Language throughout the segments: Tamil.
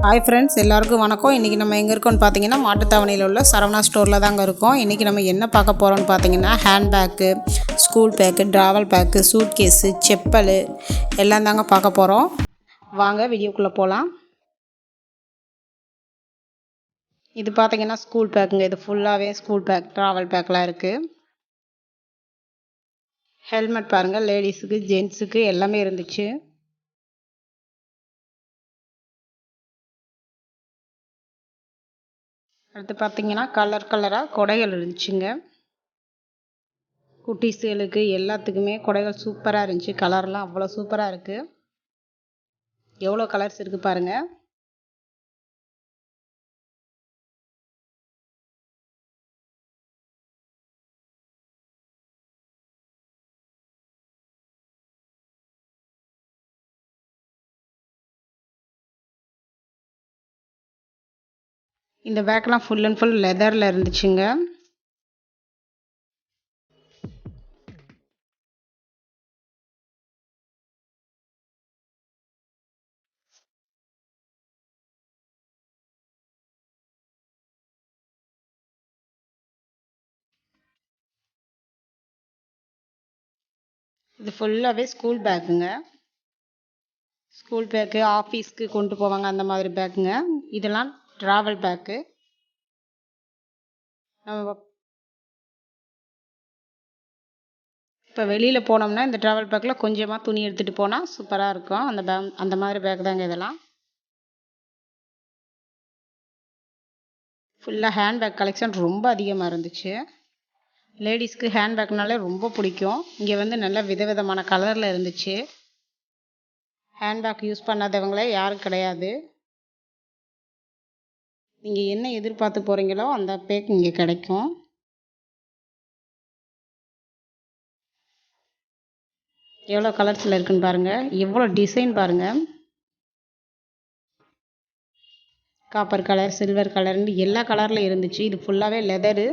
ஹாய் ஃப்ரெண்ட்ஸ், எல்லாருக்கும் வணக்கம். இன்றைக்கி நம்ம எங்கே இருக்கோம்னு பார்த்தீங்கன்னா, மாட்டுத்தாவணியில் உள்ள சரவணா ஸ்டோரில் தாங்க இருக்கோம். இன்றைக்கி நம்ம என்ன பார்க்க போகிறோம்னு பார்த்தீங்கன்னா, hand bag, school bag, travel bag, suit case, chappal எல்லாம் தாங்க பார்க்க போகிறோம். வாங்க வீடியோக்குள்ளே போகலாம். இது பார்த்தீங்கன்னா ஸ்கூல் பேக்குங்க. இது ஃபுல்லாகவே ஸ்கூல் பேக், ட்ராவல் பேக்கெலாம் இருக்குது. ஹெல்மெட் பாருங்கள், லேடிஸுக்கு ஜென்ஸுக்கு எல்லாமே இருந்துச்சு. அடுத்து பார்த்தீங்கன்னா கலர் கலராக கொடைகள் இருந்துச்சுங்க. குட்டீஸுகளுக்கு எல்லாத்துக்குமே கொடைகள் சூப்பராக இருந்துச்சு. கலர்லாம் அவ்வளோ சூப்பராக இருக்குது. எவ்வளோ கலர்ஸ் இருக்குது பாருங்கள். இந்த பேக்லாம் ஃபுல் அண்ட் ஃபுல் லெதரில் இருந்துச்சுங்க. இது ஃபுல்லாகவே ஸ்கூல் பேக்குங்க. ஸ்கூல் பேக்கு, ஆஃபீஸ்க்கு கொண்டு போவாங்க அந்த மாதிரி பேக்குங்க. இதெல்லாம் ட்ராவல் பேக்கு. நம்ம இப்போ வெளியில் போனோம்னா இந்த ட்ராவல் பேக்கில் கொஞ்சமாக துணி எடுத்துகிட்டு போனால் சூப்பராக இருக்கும். அந்த மாதிரி பேக் தாங்க இதெல்லாம். ஃபுல்லாக ஹேண்ட் பேக் கலெக்ஷன் ரொம்ப அதிகமாக இருந்துச்சு. லேடிஸ்க்கு ஹேண்ட் பேக்னாலே ரொம்ப பிடிக்கும். இங்கே வந்து நல்ல விதவிதமான கலரில் இருந்துச்சு. ஹேண்ட் பேக் யூஸ் பண்ணாதவங்களே யாரும் கிடையாது. நீங்கள் என்ன எதிர்பார்த்து போகிறீங்களோ அந்த பேக் இங்கே கிடைக்கும். எவ்வளோ கலர்ஸில் இருக்குன்னு பாருங்கள். எவ்வளோ டிசைன் பாருங்கள். காப்பர் கலர், சில்வர் கலர்னு எல்லா கலர்லையும் இருந்துச்சு. இது ஃபுல்லாகவே லெதரு.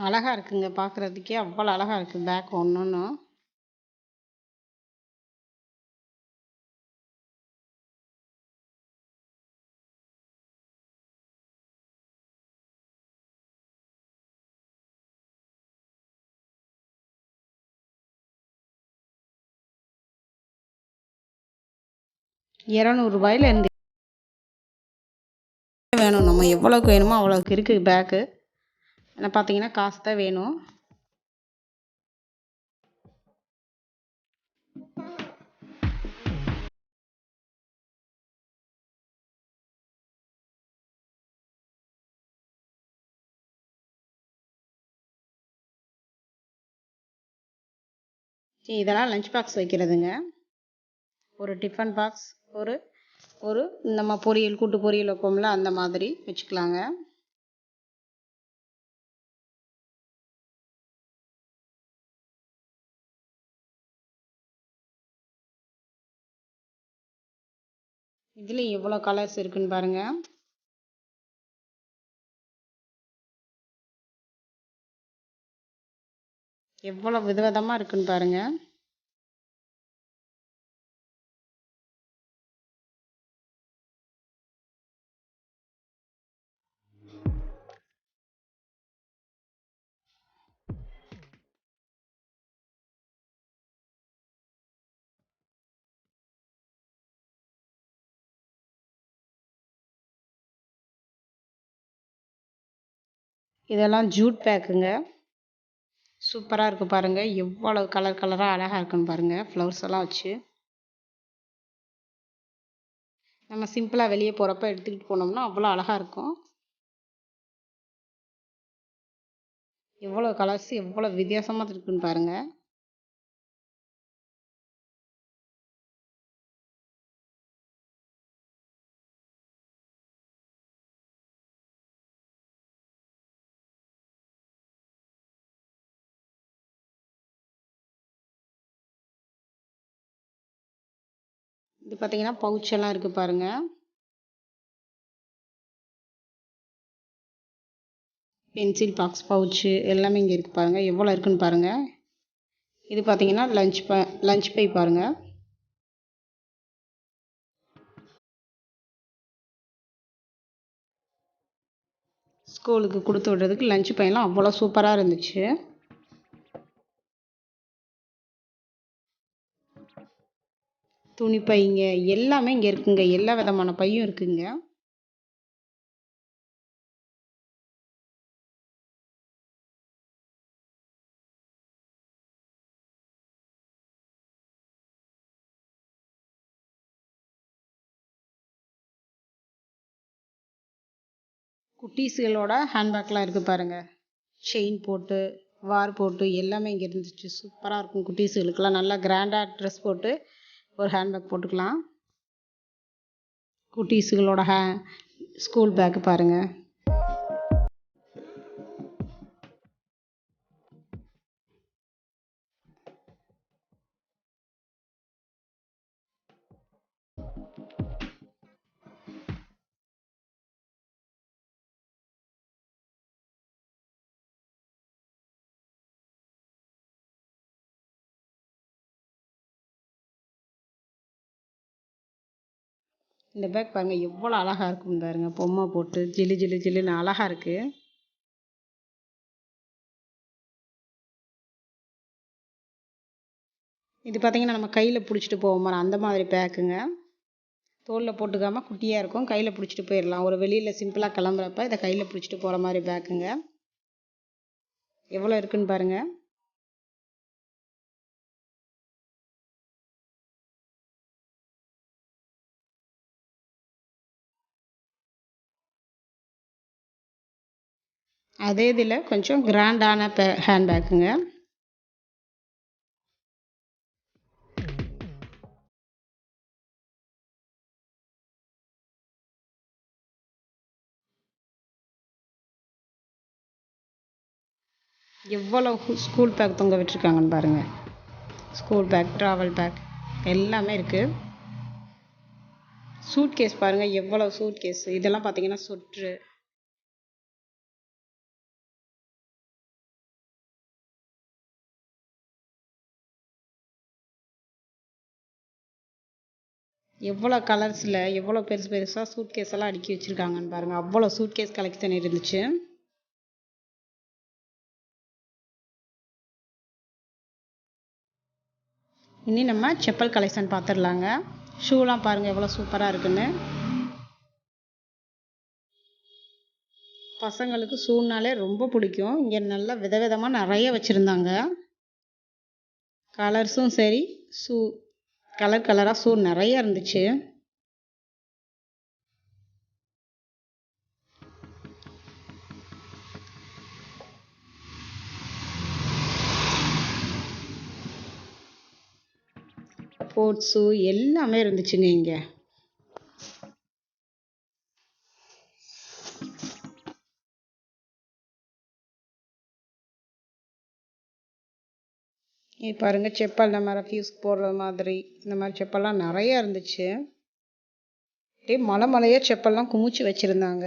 அழகாக இருக்குங்க, பார்க்குறதுக்கே அவ்வளோ அழகாக இருக்குது பேக் ஒன்றும். ₹200 இருந்து வேணும். நம்ம எவ்வளோக்கு வேணுமோ அவ்வளோக்கு இருக்குது பேக்கு. என்ன பார்த்தீங்கன்னா காசு தான் வேணும். இதெல்லாம் லஞ்ச் பாக்ஸ் வைக்கிறதுங்க. ஒரு டிஃபன் பாக்ஸ், ஒரு ஒரு நம்ம பொரியல், கூட்டு பொரியல் வைப்போம்ல அந்த மாதிரி வச்சுக்கலாங்க. இதில் எவ்வளோ கலர்ஸ் இருக்குன்னு பாருங்கள். எவ்வளோ விதவிதமாக இருக்குன்னு பாருங்கள். இதெல்லாம் ஜூட் பேக்குங்க. சூப்பராக இருக்குது பாருங்கள். எவ்வளோ கலர் கலராக அழகாக இருக்குன்னு பாருங்கள். ஃப்ளவர்ஸ் எல்லாம் வச்சு நம்ம சிம்பிளாக வெளியே போகிறப்ப எடுத்துக்கிட்டு போனோம்னா அவ்வளோ அழகாக இருக்கும். எவ்வளோ கலர்ஸ், எவ்வளோ வித்தியாசமாக இருக்குன்னு பாருங்கள். இது பார்த்தீங்கன்னா பவுச் எல்லாம் இருக்குது பாருங்கள். பென்சில் பாக்ஸ் பவுச்சு எல்லாமே இங்கே இருக்குது பாருங்கள். எவ்வளோ இருக்குன்னு பாருங்கள். இது பார்த்தீங்கன்னா லஞ்ச் பை பாருங்கள். ஸ்கூலுக்கு கொடுத்து விடுறதுக்கு லஞ்ச் பையெல்லாம் அவ்வளோ சூப்பராக இருந்துச்சு. துணி பைங்க எல்லாமே இங்கே இருக்குங்க. எல்லா விதமான பையும் இருக்குங்க. குட்டீஸுகளோட ஹேண்ட்பேக்லாம் இருக்குது பாருங்கள். செயின் போட்டு வார் போட்டு எல்லாமே இங்கே இருந்துச்சு. சூப்பராக இருக்கும். குட்டீஸுகளுக்கெல்லாம் நல்லா கிராண்டாக ட்ரெஸ் போட்டு ஒரு ஹேண்ட்பேக் போட்டுக்கலாம். குட்டீஸுகளோட ஸ்கூல் பேக்கு பாருங்கள். இந்த பேக் பாருங்கள் எவ்வளோ அழகாக இருக்கும் பாருங்க. பொம்மை போட்டு ஜிலு ஜிலு ஜிலுன்னு அழகாக இருக்குது. இது பார்த்திங்கன்னா நம்ம கையில் பிடிச்சிட்டு போவோம் அந்த மாதிரி பேக்குங்க. தோளில் போட்டுக்காமல் குட்டியாக இருக்கும். கையில் பிடிச்சிட்டு போயிடலாம். ஒரு வெளியில் சிம்பிளாக கிளம்புறப்ப இதை கையில் பிடிச்சிட்டு போகிற மாதிரி பேக்குங்க. எவ்வளோ இருக்குன்னு பாருங்கள். அதே இதில் கொஞ்சம் கிராண்டான ஹேண்ட்பேக்குங்க. எவ்வளோ ஸ்கூல் பேக் தொங்க விட்டுருக்காங்கன்னு பாருங்கள். ஸ்கூல் பேக், ட்ராவல் பேக் எல்லாமே இருக்குது. சூட் கேஸ் பாருங்கள் எவ்வளோ சூட் கேஸ். இதெல்லாம் பார்த்தீங்கன்னா சொட்ரு. எவ்வளோ கலர்ஸில் எவ்வளோ பெருசு பெருசாக சூட் கேஸ் எல்லாம் அடுக்கி வச்சுருக்காங்கன்னு பாருங்கள். அவ்வளோ சூட் கேஸ் கலெக்ஷன் இருந்துச்சு. இனி நம்ம செப்பல் கலெக்ஷன் பார்த்துடலாங்க. ஷூலாம் பாருங்கள் எவ்வளோ சூப்பராக இருக்குன்னு. பசங்களுக்கு ஷூனாலே ரொம்ப பிடிக்கும். இங்கே நல்லா விதவிதமாக நிறைய வச்சுருந்தாங்க. கலர்ஸும் சரி, ஷூ கலர் கலராக ஷூ நிறைய இருந்துச்சு. ஸ்போர்ட்ஸ் ஷூ எல்லாமே இருந்துச்சுங்க இங்கே. இது பாருங்கள் செப்பல் நம்ம ரெஃப்யூஸ்க்கு போடுற மாதிரி இந்த மாதிரி செப்பல்லாம் நிறையா இருந்துச்சு. அப்படியே மலை மலையாக செப்பல்லாம் குமிச்சு வச்சுருந்தாங்க.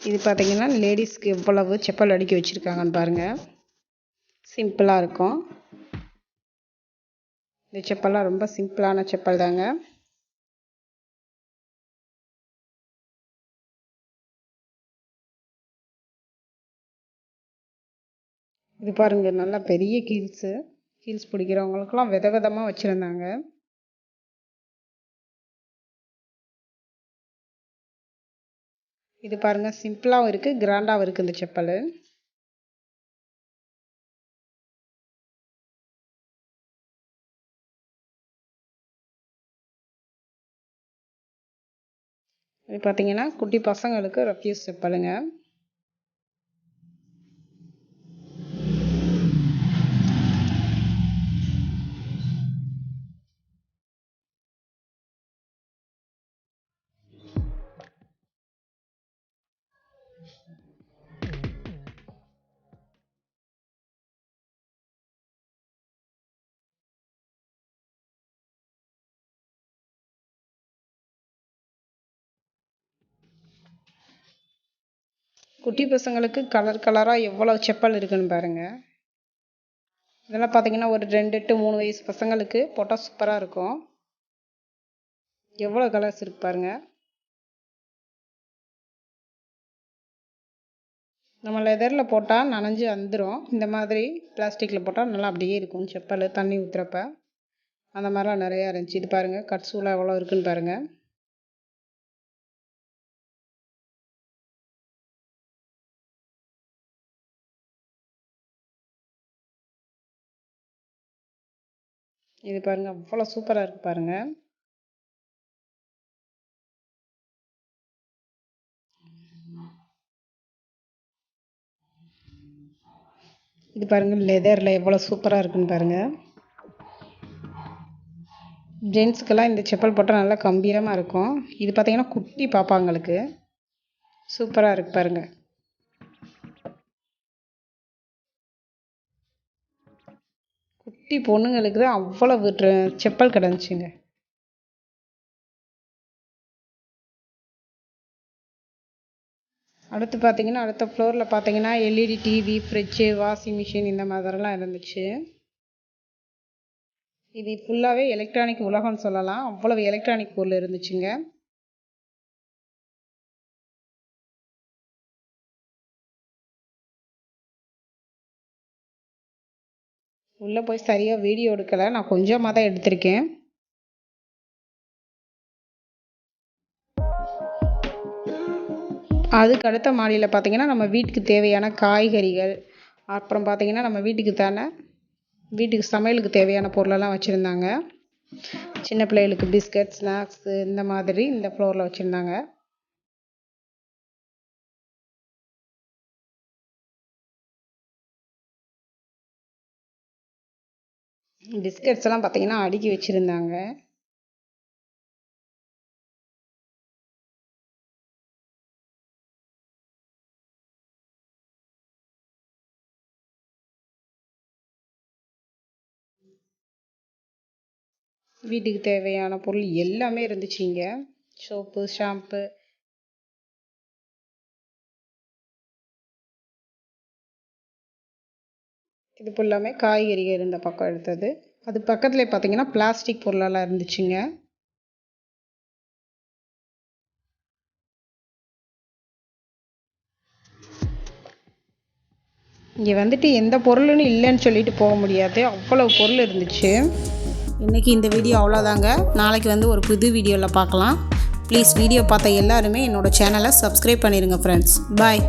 இது பார்த்தீங்கன்னா லேடிஸ்க்கு எவ்வளவு செப்பல் அடுக்கி வச்சுருக்காங்கன்னு பாருங்கள். சிம்பிளாக இருக்கும். இந்த செப்பல்லாம் ரொம்ப சிம்பிளான செப்பல் தாங்க. இது பாருங்கள் நல்லா பெரிய ஹீல்ஸ் பிடிக்கிறவங்களுக்கெல்லாம் விதவிதமாக வச்சுருந்தாங்க. இது பாருங்கள் சிம்பிளாகவும் இருக்குது, கிராண்டாகவும் இருக்குது இந்த செப்பல். இது பார்த்திங்கன்னா குட்டி பசங்களுக்கு ரெஃப்யூஸ் செப்பலுங்க. குட்டி பசங்களுக்கு கலர் கலராக எவ்வளோ செப்பல் இருக்குதுன்னு பாருங்கள். இதெல்லாம் பார்த்தீங்கன்னா ஒரு 2 to 3 வயசு பசங்களுக்கு போட்டால் சூப்பராக இருக்கும். எவ்வளோ கலர்ஸ் இருக்கு பாருங்கள். நம்ம லெதரில் போட்டால் நனைஞ்சு வந்துடும். இந்த மாதிரி பிளாஸ்டிக்கில் போட்டால் நல்லா அப்படியே இருக்கும் செப்பல் தண்ணி ஊற்றுறப்ப. அந்த மாதிரிலாம் நிறையா இருந்துச்சு. இது பாருங்கள் கட்ஸூலாம் எவ்வளோ இருக்குன்னு பாருங்கள். இது பாருங்கள் அவ்வளோ சூப்பராக இருக்குது பாருங்கள். இது பாருங்கள் லெதரில் எவ்வளோ சூப்பராக இருக்குன்னு பாருங்கள். ஜென்ஸுக்கெல்லாம் இந்த செப்பல் போட்டால் நல்லா கம்பீரமாக இருக்கும். இது பார்த்திங்கன்னா குட்டி பாப்பாங்களுக்கு சூப்பராக இருக்குது பாருங்கள். குட்டி பொண்ணுங்களுக்கு தான் அவ்வளோ செப்பல் கிடந்துச்சுங்க. அடுத்து பார்த்தீங்கன்னா அடுத்த ஃப்ளோரில் பார்த்தீங்கன்னா LED TV, fridge, washing machine இந்த மாதிரிலாம் இருந்துச்சு. இது ஃபுல்லாகவே எலக்ட்ரானிக் உலகம்னு சொல்லலாம். அவ்வளவு எலக்ட்ரானிக் பொருள் இருந்துச்சுங்க. உள்ளே போய் சரியாக வீடியோ எடுக்கலை, நான் கொஞ்சமாக தான் எடுத்திருக்கேன். அதுக்கு அடுத்த மாடியில் பார்த்திங்கன்னா நம்ம வீட்டுக்கு தேவையான காய்கறிகள், அப்புறம் பார்த்திங்கன்னா நம்ம வீட்டுக்கு சமையலுக்கு தேவையான பொருளெல்லாம் வச்சுருந்தாங்க. சின்ன பிள்ளைகளுக்கு பிஸ்கட், ஸ்நாக்ஸு இந்த மாதிரி இந்த ஃப்ளோரில் வச்சுருந்தாங்க. பிஸ்கட்ஸ் எல்லாம் பார்த்திங்கன்னா அடுக்கி வச்சுருந்தாங்க. வீட்டுக்கு தேவையான பொருள் எல்லாமே இருந்துச்சு இங்கே. சோப்பு, ஷாம்பு, இது ஃபுல்லாமே காய்கறிகள் இருந்த பக்கம் எடுத்தது. அது பக்கத்தில் பார்த்தீங்கன்னா பிளாஸ்டிக் பொருளெல்லாம் இருந்துச்சுங்க. இங்கே வந்துட்டு எந்த பொருள்னு இல்லைன்னு சொல்லிட்டு போக முடியாது, அவ்வளோ பொருள் இருந்துச்சு. இன்றைக்கி இந்த வீடியோ அவ்வளோதாங்க. நாளைக்கு வந்து ஒரு புது வீடியோவில் பார்க்கலாம். ப்ளீஸ் வீடியோ பார்த்த எல்லாருமே என்னோடய சேனலை சப்ஸ்கிரைப் பண்ணிடுங்க ஃப்ரெண்ட்ஸ். பாய்.